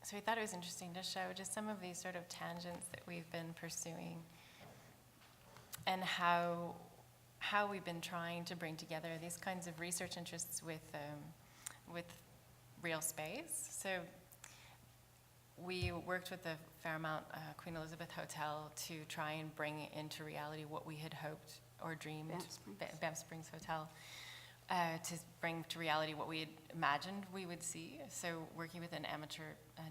So we thought it was interesting to show just some of these sort of tangents that we've been pursuing and how we've been trying to bring together these kinds of research interests with real space. So we worked with the Fairmount Queen Elizabeth Hotel to try and bring into reality what we had hoped or dreamed, Banff Springs Hotel, to bring to reality what we had imagined we would see. So working with an amateur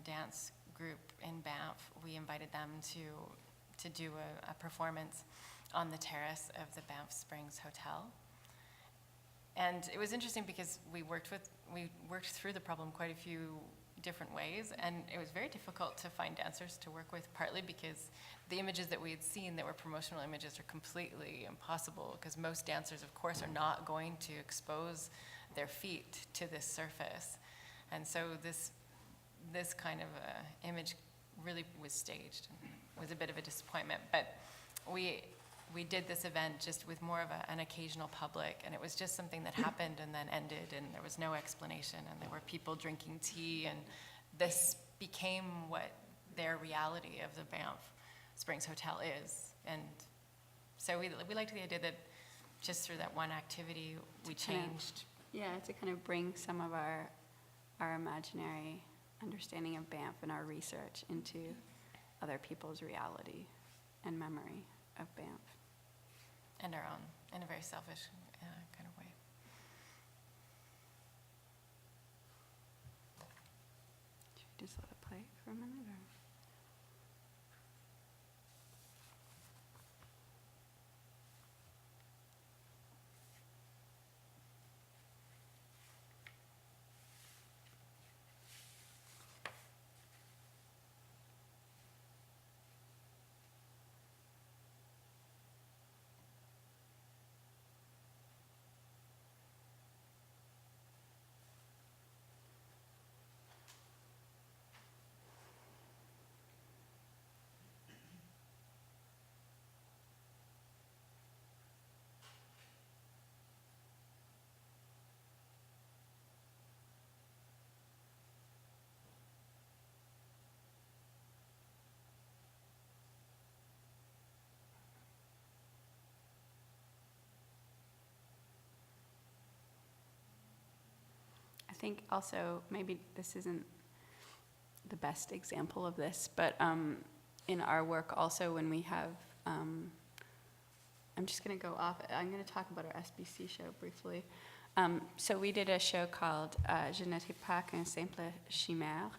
dance group in Banff, we invited them to do a performance on the terrace of the Banff Springs Hotel. And it was interesting because we worked through the problem quite a few different ways, and it was very difficult to find dancers to work with, partly because the images that we had seen that were promotional images are completely impossible, because most dancers, of course, are not going to expose their feet to this surface. And so this kind of image really was staged and was a bit of a disappointment. But we did this event just with more of an occasional public, and it was just something that happened and then ended, and there was no explanation, and there were people drinking tea, and this became what their reality of the Banff Springs Hotel is. And so we liked the idea that just through that one activity, we changed. To kind of bring some of our imaginary understanding of Banff and our research into other people's reality and memory of Banff. And our own, in a very selfish kind of way. Should we just let it play for a minute? Or? I think also, maybe this isn't the best example of this, but in our work also when we have, I'm just going to go off, I'm going to talk about our SBC show briefly. So we did a show called Je n'étais pas qu'un simple chimère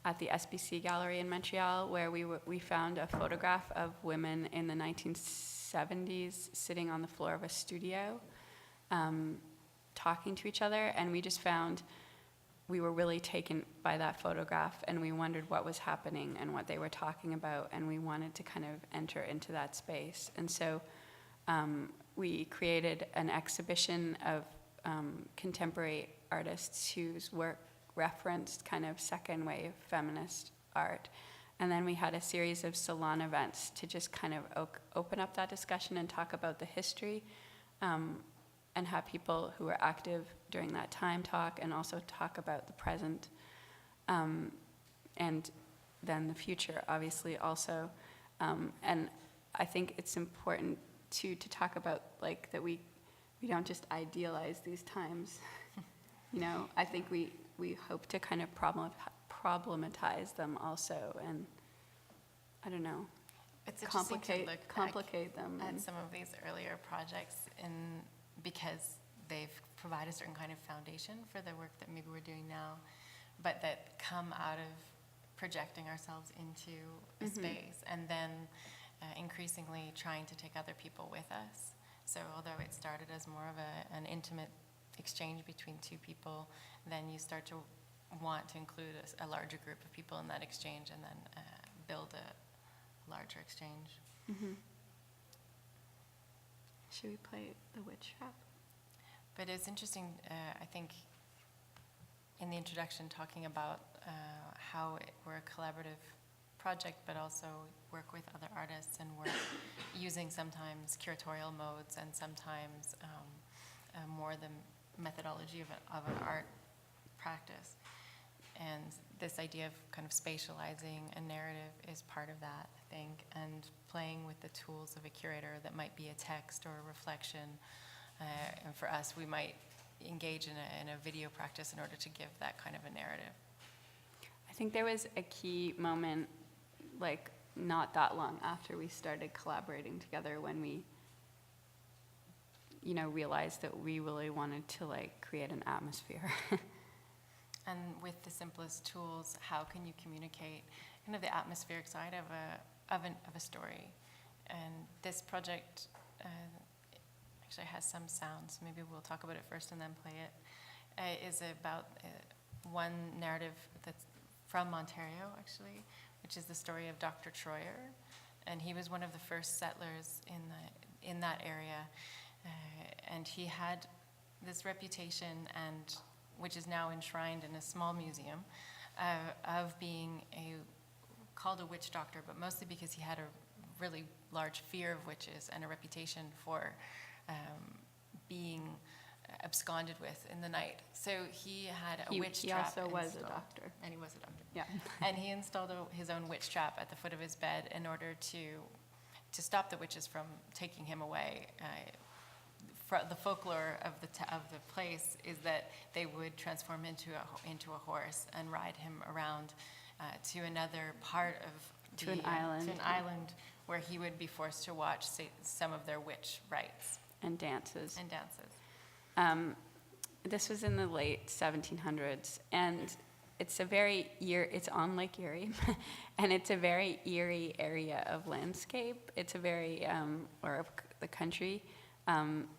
at the SBC Gallery in Montreal, where we found a photograph of women in the 1970s sitting on the floor of a studio, talking to each other, and we just found we were really taken by that photograph, and we wondered what was happening and what they were talking about, and we wanted to kind of enter into that space. And so we created an exhibition of contemporary artists whose work referenced kind of second wave feminist art. And then we had a series of salon events to just kind of open up that discussion and talk about the history, and have people who were active during that time talk, and also talk about the present, and then the future, obviously, also. And I think it's important to talk about, like, that we don't just idealize these times. You know, I think we hope to kind of problematize them also, and I don't know, it's complicate them. At some of these earlier projects, because they've provided a certain kind of foundation for the work that maybe we're doing now, but that come out of projecting ourselves into a space, and then increasingly trying to take other people with us. So although it started as more of an intimate exchange between two people, then you start to want to include a larger group of people in that exchange, and then build a larger exchange. Mm-hmm. Should we play the witch trap? But it's interesting, I think, in the introduction, talking about how we're a collaborative project, but also work with other artists, and work using sometimes curatorial modes, and sometimes more the methodology of an art practice. And this idea of kind of spatializing a narrative is part of that, I think, and playing with the tools of a curator that might be a text or a reflection. And for us, we might engage in a video practice in order to give that kind of a narrative. I think there was a key moment, like not that long after we started collaborating together, when we, realized that we really wanted to like create an atmosphere. And with the simplest tools, how can you communicate kind of the atmospheric side of a story? And this project actually has some sounds. Maybe we'll talk about it first and then play it. Is about one narrative that's from Ontario, actually, which is the story of Dr. Troyer. And he was one of the first settlers in that area. And he had this reputation, and which is now enshrined in a small museum, of being called a witch doctor, but mostly because he had a really large fear of witches and a reputation for being absconded with in the night. So he had a witch trap. He also was a doctor. And he was a doctor. Yeah. And he installed his own witch trap at the foot of his bed in order to stop the witches from taking him away. The folklore of the place is that they would transform into a horse and ride him around to another part of to an island where he would be forced to watch some of their witch rites and dances. This was in the late 1700s, and it's on Lake Erie, and it's a very eerie area of landscape. It's a very or of the country.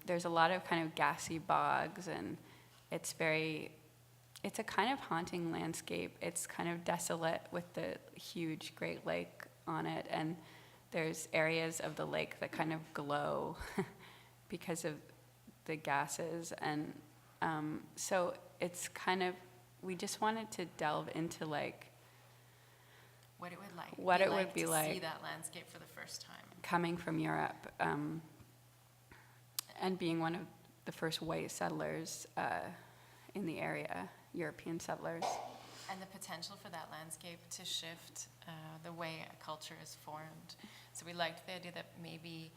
There's a lot of kind of gassy bogs, and it's a kind of haunting landscape. It's kind of desolate with the huge Great Lake on it, and there's areas of the lake that kind of glow because of the gases. And so it's kind of, we just wanted to delve into like what it would be like to see that landscape for the first time. Coming from Europe, and being one of the first white settlers in the area, European settlers. And the potential for that landscape to shift the way a culture is formed. So we liked the idea that maybe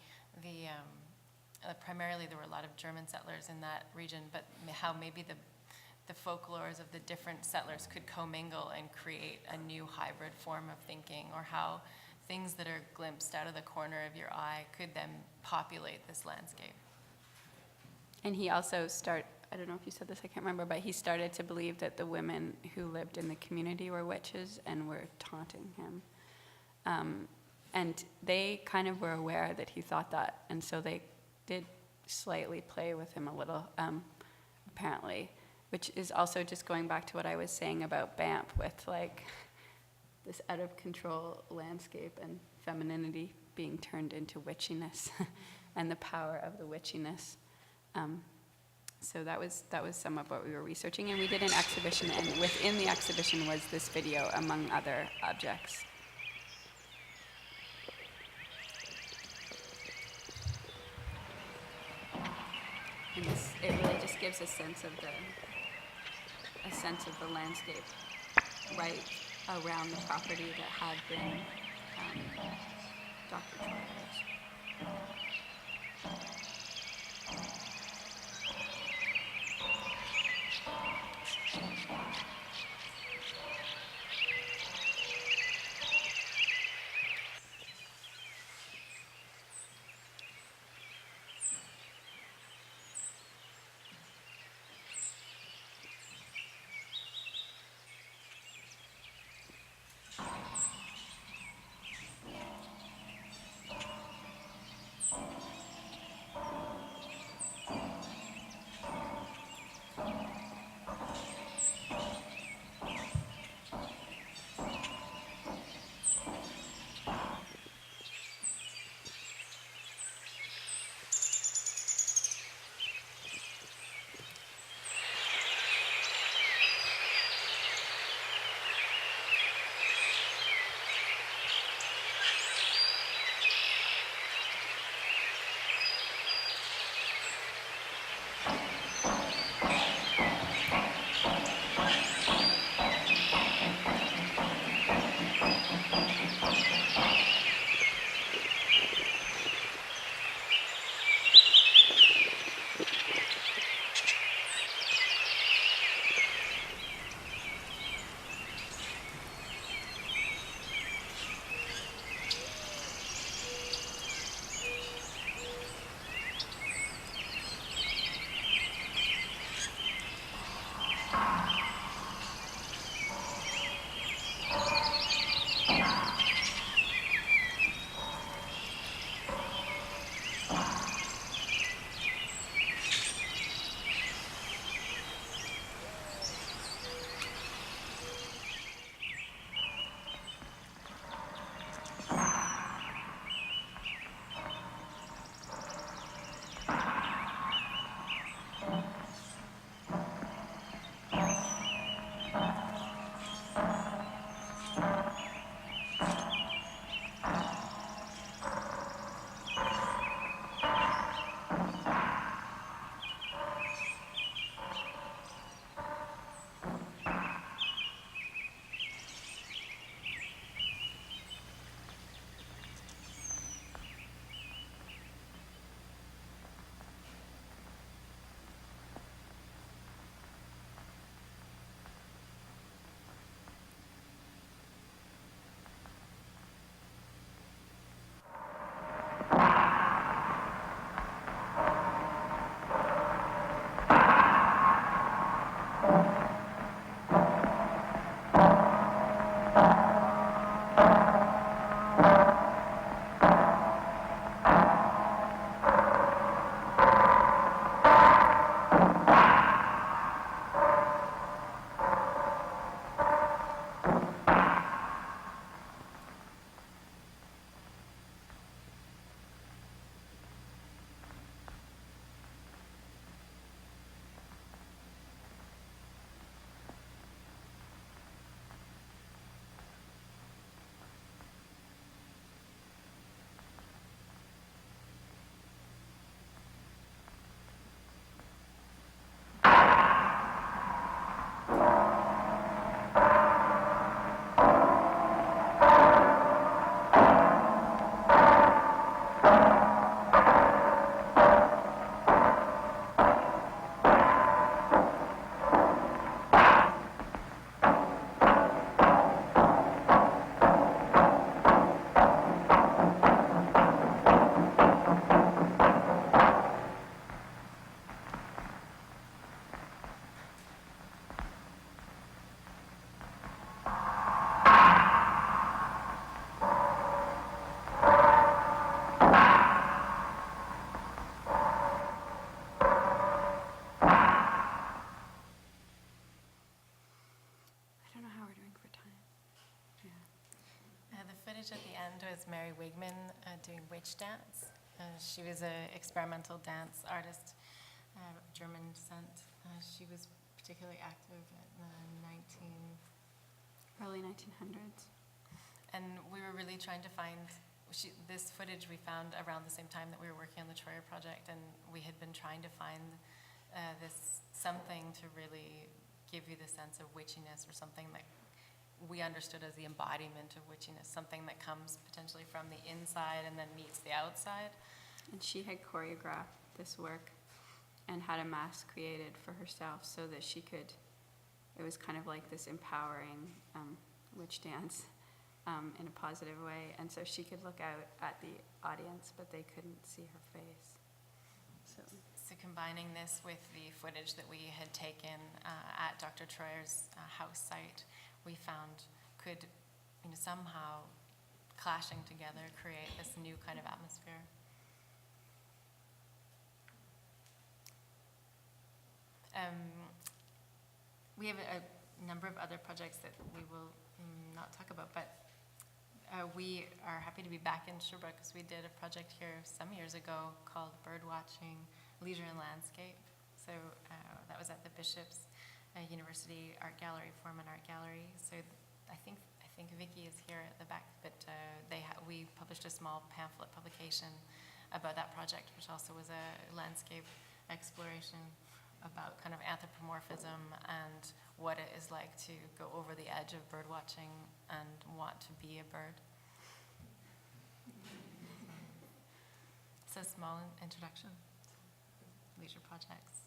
primarily there were a lot of German settlers in that region, but how maybe the folklores of the different settlers could commingle and create a new hybrid form of thinking, or how things that are glimpsed out of the corner of your eye could then populate this landscape. And he also I don't know if you said this, I can't remember, but he started to believe that the women who lived in the community were witches and were taunting him. And they kind of were aware that he thought that, and so they did slightly play with him a little, apparently, which is also just going back to what I was saying about Banff, with like this out of control landscape and femininity being turned into witchiness and the power of the witchiness. So that was some of what we were researching, and we did an exhibition, and within the exhibition was this video, among other objects. And it really just gives a sense of the landscape right around the property that had been Dr. Troyer's. footage at the end was Mary Wigman doing witch dance. She was an experimental dance artist, German descent. She was particularly active in the Early 1900s. and we were really trying to find, this footage we found around the same time that we were working on the Troyer project, and we had been trying to find this something to really give you the sense of witchiness, or something that we understood as the embodiment of witchiness, something that comes potentially from the inside and then meets the outside. And she had choreographed this work and had a mask created for herself so that she could, it was kind of like this empowering witch dance in a positive way. And so she could look out at the audience, but they couldn't see her face. So combining this with the footage that we had taken at Dr. Troyer's house site, we found could, somehow clashing together create this new kind of atmosphere. We have a number of other projects that we will not talk about, but we are happy to be back in Sherbrooke because we did a project here some years ago called Bird Watching, Leisure and Landscape. So that was at the Bishop's University Art Gallery, Foreman Art Gallery. So I think Vicky is here at the back, but we published a small pamphlet publication about that project, which also was a landscape exploration about kind of anthropomorphism and what it is like to go over the edge of bird watching and want to be a bird. It's a small introduction to leisure projects.